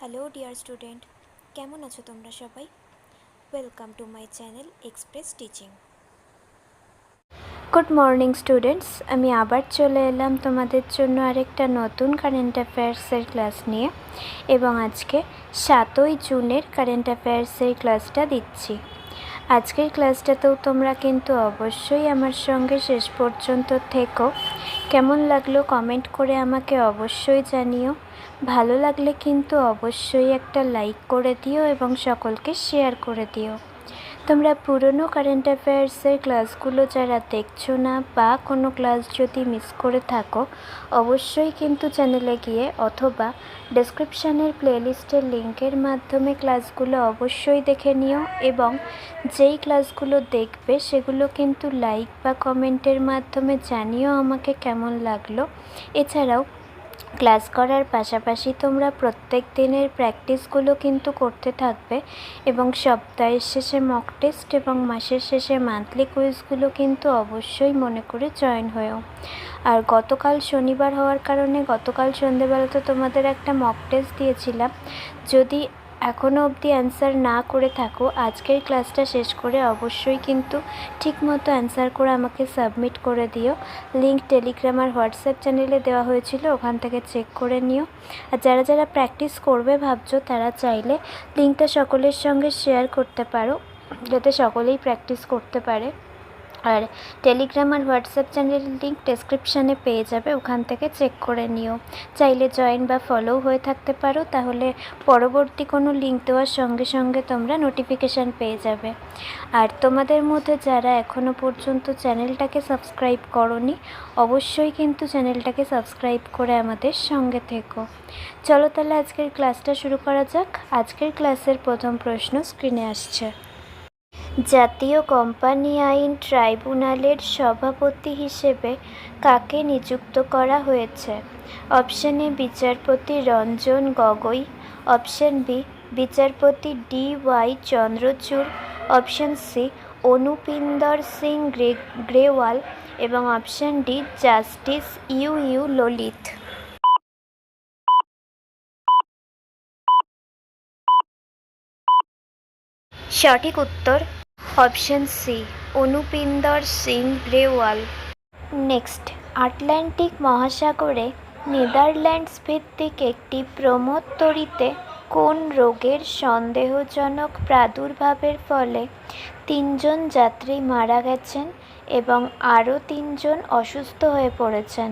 Hello dear student, কেমন আছো তোমরা সবাই? Welcome to my channel express teaching. Good morning students, আমি আবার চলে এলাম তোমাদের জন্য আরেকটা নতুন কারেন্ট অ্যাফেয়ার্সের ক্লাস নিয়ে, এবং আজকে 7ই জুনের কারেন্ট অ্যাফেয়ার্সের ক্লাসটা দিচ্ছি। আজকের ক্লাসটাতেও তোমরা কিন্তু অবশ্যই আমার সঙ্গে শেষ পর্যন্ত থেকো। কেমন লাগলো কমেন্ট করে আমাকে অবশ্যই জানিও। ভালো লাগলে কিন্তু অবশ্যই একটা লাইক করে দিও এবং সকলকে শেয়ার করে দিও। তোমরা পুরনো কারেন্ট অ্যাফেয়ার্সের ক্লাসগুলো যারা দেখছো না বা কোনো ক্লাস যদি মিস করে থাকো, অবশ্যই কিন্তু চ্যানেলে গিয়ে অথবা ডেসক্রিপশানের প্লেলিস্টের লিঙ্কের মাধ্যমে ক্লাসগুলো অবশ্যই দেখে নিও, এবং যেই ক্লাসগুলো দেখবে সেগুলো কিন্তু লাইক বা কমেন্টের মাধ্যমে জানিও আমাকে কেমন লাগলো। এছাড়াও ক্লাস করার পাশাপাশি তোমরা প্রত্যেক দিনের প্র্যাকটিসগুলো কিন্তু করতে থাকবে, এবং সপ্তাহের শেষে মক টেস্ট এবং মাসের শেষে মান্থলি কুইজগুলো কিন্তু অবশ্যই মনে করে জয়েন হয়েও। আর গতকাল শনিবার হওয়ার কারণে গতকাল সন্ধেবেলা তো তোমাদের একটা মক টেস্ট দিয়েছিলাম। যদি এখনও অবধি অ্যান্সার না করে থাকো, আজকের ক্লাসটা শেষ করে অবশ্যই কিন্তু ঠিকমতো অ্যান্সার করে আমাকে সাবমিট করে দিও। লিঙ্ক টেলিগ্রাম আর হোয়াটসঅ্যাপ চ্যানেলে দেওয়া হয়েছিল, ওখান থেকে চেক করে নিও। আর যারা যারা প্র্যাকটিস করবে ভাবছো, তারা চাইলে লিঙ্কটা সকলের সঙ্গে শেয়ার করতে পারো, যাতে সকলেই প্র্যাকটিস করতে পারে। আর টেলিগ্রাম আর হোয়াটসঅ্যাপ চ্যানেলের লিঙ্ক ডেসক্রিপশানে পেয়ে যাবে, ওখান থেকে চেক করে নিও। চাইলে জয়েন বা ফলো হয়ে থাকতে পারো, তাহলে পরবর্তী কোনো লিঙ্ক দেওয়ার সঙ্গে সঙ্গে তোমরা নোটিফিকেশান পেয়ে যাবে। আর তোমাদের মধ্যে যারা এখনও পর্যন্ত চ্যানেলটাকে সাবস্ক্রাইব করোনি, অবশ্যই কিন্তু চ্যানেলটাকে সাবস্ক্রাইব করে আমাদের সঙ্গে থেকো। চলো তাহলে আজকের ক্লাসটা শুরু করা যাক। আজকের ক্লাসের প্রথম প্রশ্ন স্ক্রিনে আসছে। জাতীয় কোম্পানি আইন ট্রাইব্যুনালের সভাপতি হিসেবে কাকে নিযুক্ত করা হয়েছে? অপশন এ বিচারপতি রঞ্জন গগৈ, অপশন বি বিচারপতি DY Chandrachud, option C Anupinder Singh Grewal, এবং option D justice UU Lalit. সঠিক উত্তর option C Anupinder Singh Grewal. Next, Atlantic মহাসাগরে নেদারল্যান্ডস ভিত্তিক একটি প্রমোত্তরীতে কোন রোগের সন্দেহজনক প্রাদুর্ভাবের ফলে 3জন যাত্রী মারা গেছেন এবং আরও 3জন অসুস্থ হয়ে পড়েছেন?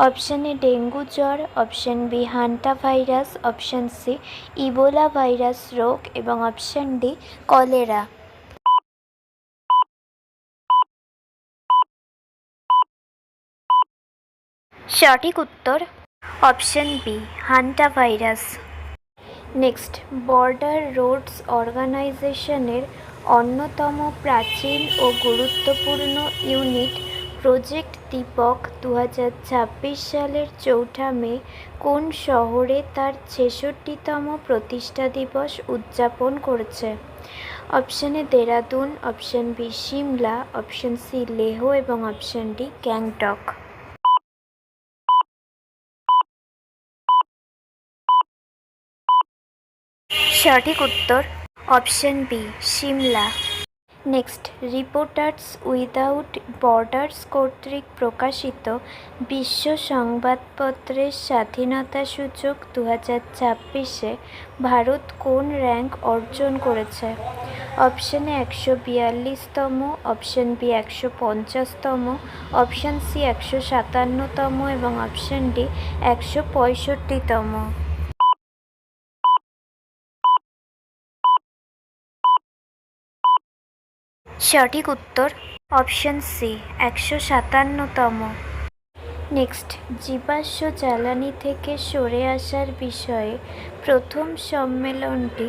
অপশন এ ডেঙ্গু জ্বর, option B hanta virus, option C Ebola virus রোগ, এবং অপশন ডি কলেরা। সঠিক উত্তর option B hanta virus. Next, border roads অর্গানাইজেশনের অন্যতম প্রাচীন ও গুরুত্বপূর্ণ ইউনিট প্রজেক্ট দীপক 2026 সালের 4 মে কোন শহরে তার 66তম প্রতিষ্ঠা দিবস উদযাপন করেছে? Option A Dehradun, option B Shimla, option C Leh, এবং অপশন ডি গ্যাংটক। সঠিক উত্তর option B Shimla. Next, reporters without borders কর্তৃক প্রকাশিত বিশ্ব সংবাদপত্রের স্বাধীনতা সূচক 2026-এ ভারত কোন র্যাঙ্ক অর্জন করেছে? অপশন এ 142তম, অপশন বি 150তম, অপশন সি 157তম, এবং অপশন ডি 165তম। সঠিক উত্তর অপশন সি 157তম। নেক্সট, জীবাশ্ম জ্বালানি থেকে সরে আসার বিষয়ে প্রথম সম্মেলনটি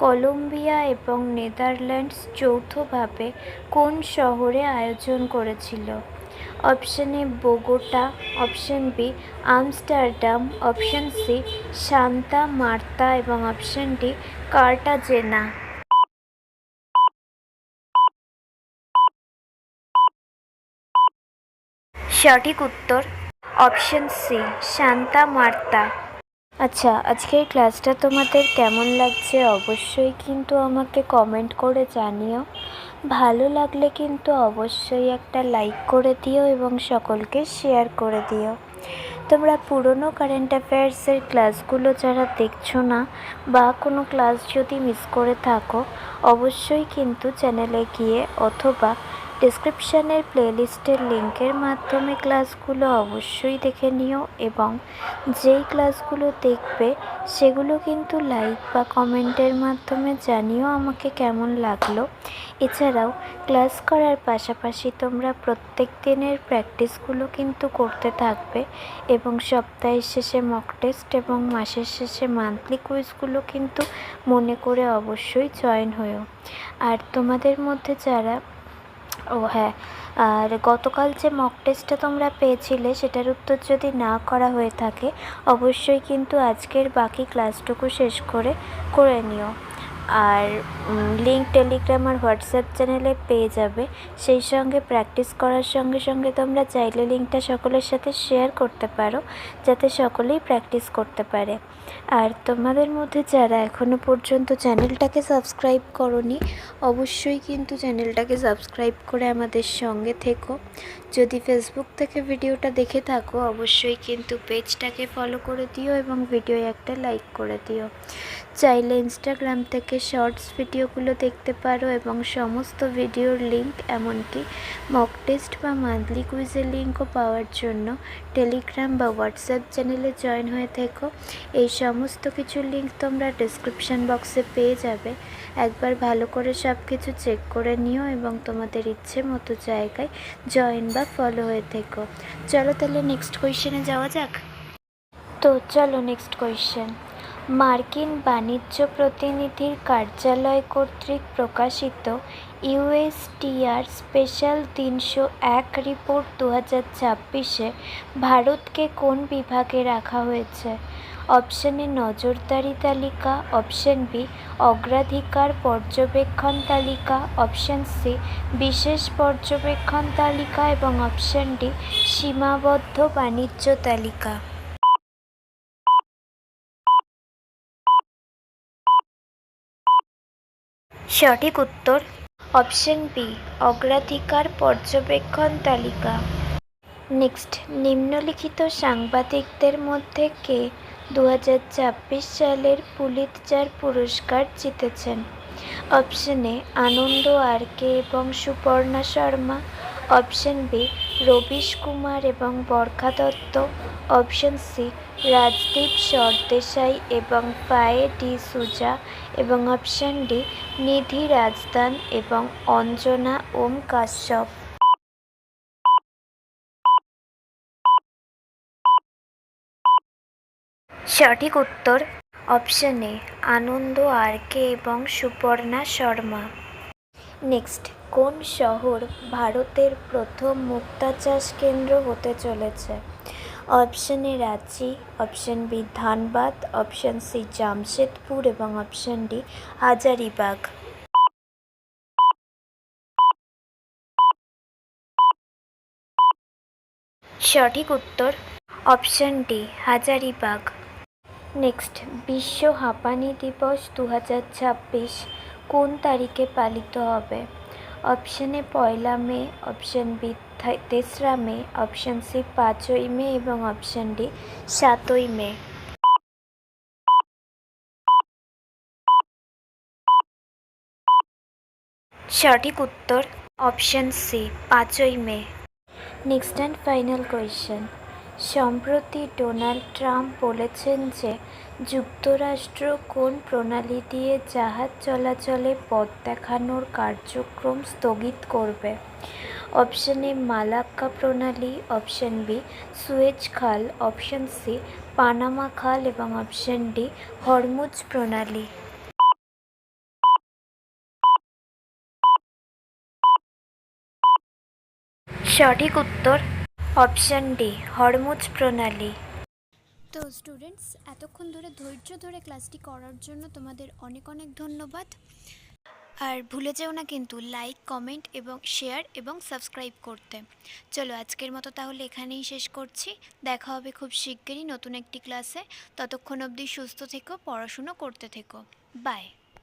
কলম্বিয়া এবং নেদারল্যান্ডস যৌথভাবে কোন শহরে আয়োজন করেছিল? Option A Bogota, option B Amsterdam, option C Santa Marta, এবং অপশন ডি কার্টাজেনা। সঠিক উত্তর অপশন সি সান্তা মার্তা। আচ্ছা, আজকের ক্লাসটা তোমাদের কেমন লাগছে অবশ্যই কিন্তু আমাকে কমেন্ট করে জানিও। ভালো লাগলে কিন্তু অবশ্যই একটা লাইক করে দিও এবং সকলকে শেয়ার করে দিও। তোমরা পুরনো কারেন্ট অ্যাফেয়ার্সের ক্লাসগুলো যারা দেখছো না বা কোনো ক্লাস যদি মিস করে থাকো, অবশ্যই কিন্তু চ্যানেলে গিয়ে অথবা ডেসক্রিপশানের প্লেলিস্টের লিঙ্কের মাধ্যমে ক্লাসগুলো অবশ্যই দেখে নিও এবং যেই ক্লাসগুলো দেখবে সেগুলো কিন্তু লাইক বা কমেন্টের মাধ্যমে জানিও আমাকে কেমন লাগলো। এছাড়াও ক্লাস করার পাশাপাশি তোমরা প্রত্যেক দিনের প্র্যাকটিসগুলো কিন্তু করতে থাকবে এবং সপ্তাহের শেষে মক টেস্ট এবং মাসের শেষে মান্থলি কুইজগুলো কিন্তু মনে করে অবশ্যই জয়েন হয়েও। আর তোমাদের মধ্যে যারা হ্যাঁ, আর গতকাল যে মক টেস্টটা তোমরা পেয়েছিলে সেটার উত্তর যদি না করা হয়ে থাকে অবশ্যই কিন্তু আজকের বাকি ক্লাসটুকু শেষ করে নিও। আর লিঙ্ক টেলিগ্রাম আর হোয়াটসঅ্যাপ চ্যানেলে পেয়ে যাবে। সেই সঙ্গে প্র্যাকটিস করার সঙ্গে সঙ্গে তোমরা চাইলে লিঙ্কটা সকলের সাথে শেয়ার করতে পারো যাতে সকলেই প্র্যাকটিস করতে পারে। আর তোমাদের মধ্যে যারা এখনও পর্যন্ত চ্যানেলটাকে সাবস্ক্রাইব করোনি অবশ্যই কিন্তু চ্যানেলটাকে সাবস্ক্রাইব করে আমাদের সঙ্গে থেকো। যদি ফেসবুক থেকে ভিডিওটা দেখে থাকো অবশ্যই কিন্তু পেজটাকে ফলো করে দিও এবং ভিডিওয় একটা লাইক করে দিও। চাইলে ইনস্টাগ্রাম থেকে শর্টস ভিডিওগুলো দেখতে পারো এবং সমস্ত ভিডিওর লিঙ্ক এমনকি মক টেস্ট বা মান্থলি কুইজের লিঙ্কও পাওয়ার জন্য টেলিগ্রাম বা হোয়াটসঅ্যাপ চ্যানেলে জয়েন হয়ে থেকো। এই সমস্ত কিছুর লিঙ্ক তোমরা ডেসক্রিপশান বক্সে পেয়ে যাবে। একবার ভালো করে সব কিছু চেক করে নিও এবং তোমাদের ইচ্ছে মতো জায়গায় জয়েন বা ফলো হয়ে থেকো। চলো তাহলে নেক্সট কোয়েশ্চেনে যাওয়া যাক। তো চলো নেক্সট কোয়েশ্চেন। মার্কিন বাণিজ্য প্রতিনিধির কার্যালয় কর্তৃক প্রকাশিত ইউএসটিআর স্পেশাল ৩০১ রিপোর্ট ২০২৬-এ ভারতকে কোন বিভাগে রাখা হয়েছে? অপশন এ নজরদারি তালিকা, অপশন বি অগ্রাধিকার পর্যবেক্ষণ তালিকা, অপশন সি বিশেষ পর্যবেক্ষণ তালিকা এবং অপশন ডি সীমাবদ্ধ বাণিজ্য তালিকা। সঠিক উত্তর অপশন বি অগ্রাধিকার পর্যবেক্ষণ তালিকা। নেক্সট, নিম্নলিখিত সাংবাদিকদের মধ্যে কে ২০২৬ সালের পুলিৎজার পুরস্কার জিতেছেন? Option A Ananda R K এবং সুপর্ণা শর্মা, অপশন বি রবিশ কুমার এবং বরখা দত্ত, অপশন সি রাজদীপ সরদেশাই এবং পায়ে ডি সুজা এবং অপশন ডি নিধি রাজদান এবং অঞ্জনা ওম কাশ্যপ। সঠিক উত্তর option A Ananda R K এবং সুপর্ণা শর্মা। নেক্সট, কোন শহর ভারতের প্রথম মুক্তা চাষ কেন্দ্র হতে চলেছে? Option A Ranchi, option B Dhanbad, option C Jamshedpur এবং অপশন ডি হাজারিবাগ। সঠিক উত্তর অপশন ডি হাজারিবাগ। নেক্সট, বিশ্ব হাঁপানি দিবস ২০২৬ কোন তারিখে পালিত হবে? অপশন এ ১লা মে, অপশন বি ৩রা মে, অপশন সি ৫ই মে এবং অপশন ডি ৭ই মে। সঠিক উত্তর অপশন সি ৫ই মে। Next and final question. সম্প্রতি ডোনাল্ড ট্রাম্প বলেছেন যে যুক্তরাষ্ট্র কোন প্রণালী দিয়ে জাহাজ চলাচলে পথ দেখানোর কার্যক্রম স্থগিত করবে? অপশন এ মালাক্কা প্রণালী, অপশন বি সুয়েজ খাল, অপশন সি পানামা খাল এবং অপশন ডি হরমুজ প্রণালী। সঠিক উত্তর অপশন ডি হরমুজ প্রণালী। তো স্টুডেন্টস, এতক্ষণ ধরে ধৈর্য ধরে ক্লাসটি করার জন্য তোমাদের অনেক অনেক ধন্যবাদ। আর ভুলে যেও না কিন্তু লাইক, কমেন্ট এবং শেয়ার এবং সাবস্ক্রাইব করতে। চলো আজকের মতো তাহলে এখানেই শেষ করছি। দেখা হবে খুব শিগগিরই নতুন একটি ক্লাসে। ততক্ষণ অবধি সুস্থ থেকো, পড়াশুনো করতে থেকো। বাই।